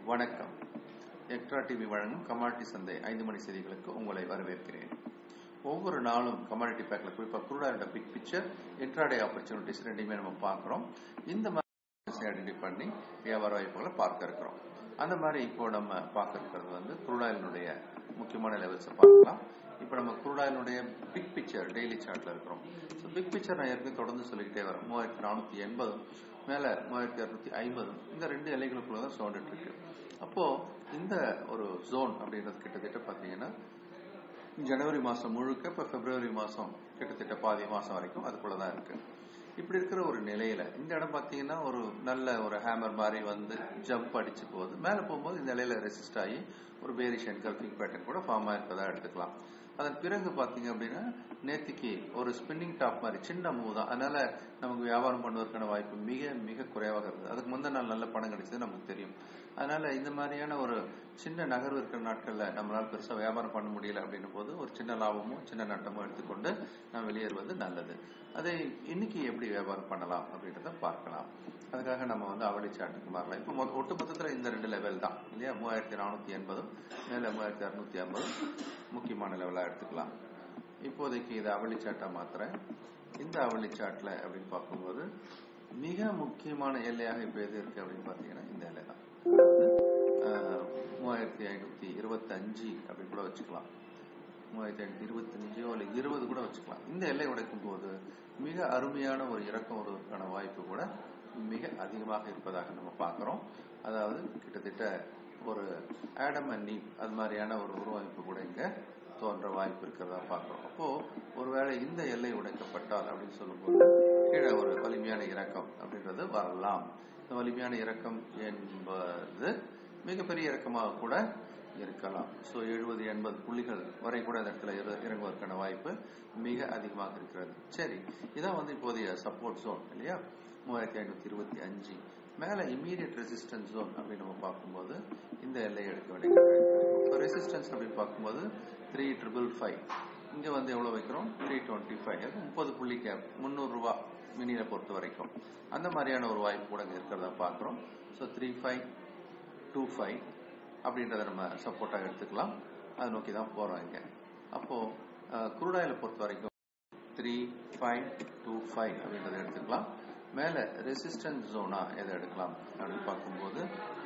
வணக்கம். Extra TV வழங்கும் commodity சந்தை 5 மணி செய்திகளுக்கு உங்களை வரவேற்கிறேன். ஒவ்வொரு நாளும் கமாடிட்டி பேக்ல குறிப்பாக குரூடாயோட பிக் பிக்சர், இன்ட்ராடே ஆப்பர்ச்சுனிட்டிஸ் ரெண்டையுமே நம்ம பார்க்குறோம். இந்த மாதிரி ஐடென்டிஃபை பண்ணி வியாபார வாய்ப்புகளை பார்க்க இருக்கிறோம். அந்த மாதிரி இப்போ நம்ம பார்க்க இருக்கிறது குரூடாயினுடைய முக்கியமான லெவல்ஸை பார்க்கலாம். இப்போ நம்ம குரூடாயினுடைய பிக் பிக்சர் டெய்லி சார்ட்ல இருக்கிறோம். ஸோ பிக் பிக்சர் நான் ஏற்கனவே தொடர்ந்து சொல்லிக்கிட்டே வரேன். 3480 மேல 3250 இந்த ரெண்டு எல்லைகளுக்குள்ள தான் சவுண்ட் இருக்கு. அப்போ இந்த ஒரு ஜோன் அப்படின்றது கிட்டத்தட்ட பார்த்தீங்கன்னா ஜனவரி மாசம் முழுக்க இப்போ பிப்ரவரி மாசம் கிட்டத்தட்ட பாதி மாசம் வரைக்கும் அதுக்குள்ளதான் இருக்கு. இப்படி இருக்கிற ஒரு நிலையில இந்த இடம் பார்த்தீங்கன்னா ஒரு நல்ல ஒரு ஹேமர் மாதிரி ஜம்ப் அடிச்சு போகுது. மேல போகும்போது இந்த நிலையில ரெசிஸ்ட் ஆகி ஒரு பேரிஷ் என்கல்ஃபிங் பேட்டர்ன் கூட ஃபார்ம் ஆயிருப்பதா எடுத்துக்கலாம். அதன் பிறகு பாத்தீங்க அப்படின்னா நேத்திக்கு ஒரு ஸ்பின்னிங் டாப் மாதிரி சின்ன மூவ் தான். அதனால நமக்கு வியாபாரம் பண்ணுவதற்கான வாய்ப்பு மிக மிக குறைவாக இருக்குது. அதுக்கு முந்தின நாள் நல்ல பணம் கிடைச்சது நமக்கு தெரியும். அதனால இந்த மாதிரியான ஒரு சின்ன நகர்வு இருக்கிற நாட்கள்ல நம்மளால பெருசா வியாபாரம் பண்ண முடியல அப்படின்னும் போது ஒரு சின்ன லாபமும் சின்ன நட்டமும் எடுத்துக்கொண்டு நம்ம வெளியேறுவது நல்லது. அதை இன்னைக்கு எப்படி வியாபாரம் பண்ணலாம் அப்படின்றத பார்க்கலாம். அதுக்காக நம்ம அவளி சாட்டுக்கு மாறலாம். இப்போ ஒட்டு மொத்தத்துல இந்த ரெண்டு லெவல் தான் இல்லையா? 3480 மேல 3650 முக்கியமான லெவலா எடுத்துக்கலாம். இப்போதைக்கு இது அவளி சாட்டா மாத்திரம். இந்த அவளி சாட்ல அப்படின்னு பார்க்கும்போது மிக முக்கியமான எல்லையாக இப்ப எது இருக்கு அப்படின்னு பாத்தீங்கன்னா இந்த எல்லை தான். 3525 அப்படின்னு கூட வச்சுக்கலாம். 3525 இல்ல 20 கூட வச்சுக்கலாம். இந்த எல்லை உடைக்கும் போது மிக அருமையான ஒரு இறக்கம் வருவதற்கான வாய்ப்பு கூட மிக அதிகமாக இருப்பதாக நம்ம பார்க்கிறோம். அதாவது கிட்டத்தட்ட ஒரு ஆடம் அண்ட் ஈவ் அது மாதிரியான ஒரு உருவாய்ப்பு கூட இங்க தோன்ற வாய்ப்பு இருக்கிறதா பார்க்கிறோம். அப்போ ஒருவேளை இந்த எல்லை உடைக்கப்பட்டால் அப்படின்னு சொல்லும்போது கீழே ஒரு வலிமையான இறக்கம் அப்படின்றது வரலாம். இந்த வலிமையான இறக்கம் என்பது மிகப்பெரிய இறக்கமாக கூட இருக்கலாம். ஸோ 70-80 புள்ளிகள் வரை கூட இந்த இடத்துல இறங்குவதற்கான வாய்ப்பு மிக அதிகமாக இருக்கிறது. சரி, இதான் இப்போதைய சப்போர்ட் ஜோன் இல்லையா? 3525 மேல இமீடியட் ரெசிஸ்டன்ஸ் ஜோன் அப்படின்னு நம்ம பார்க்கும்போது இந்த எல்லையை எடுக்க வேண்டிய ரெசிஸ்டன்ஸ் அப்படின்னு பார்க்கும்போது 3555 இங்க எவ்வளவு வைக்கிறோம்? 325. 30 புள்ளி கேப், 300 ரூபாய் மினியில பொறுத்த வரைக்கும் அந்த மாதிரியான ஒரு வாய்ப்பு கூட இங்க இருக்கிறதா பார்க்கிறோம். ஸோ 3525 அப்படின்றத நம்ம சப்போர்ட்டாக எடுத்துக்கலாம். அதை நோக்கி தான் போறோம் இங்க. அப்போ குரூடாயில பொறுத்த வரைக்கும் 3525 அப்படின்றத எடுத்துக்கலாம். மேல ரெசிஸ்டன்ஸ் ஜோனா எதை எடுக்கலாம் அப்படின்னு பார்க்கும்போது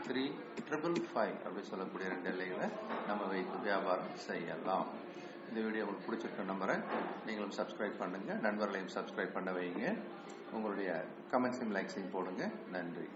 3555 அப்படின்னு சொல்லக்கூடிய ரெண்டு எல்லைகளை நம்ம வைத்து வியாபாரம் செய்யலாம். இந்த வீடியோ உங்களுக்கு பிடிச்சிருக்க நம்புறேன். நீங்களும் சப்ஸ்கிரைப் பண்ணுங்க, நண்பர்களையும் சப்ஸ்கிரைப் பண்ண வைங்க, உங்களுடைய கமெண்ட்ஸையும் லைக்ஸையும் போடுங்க. நன்றி.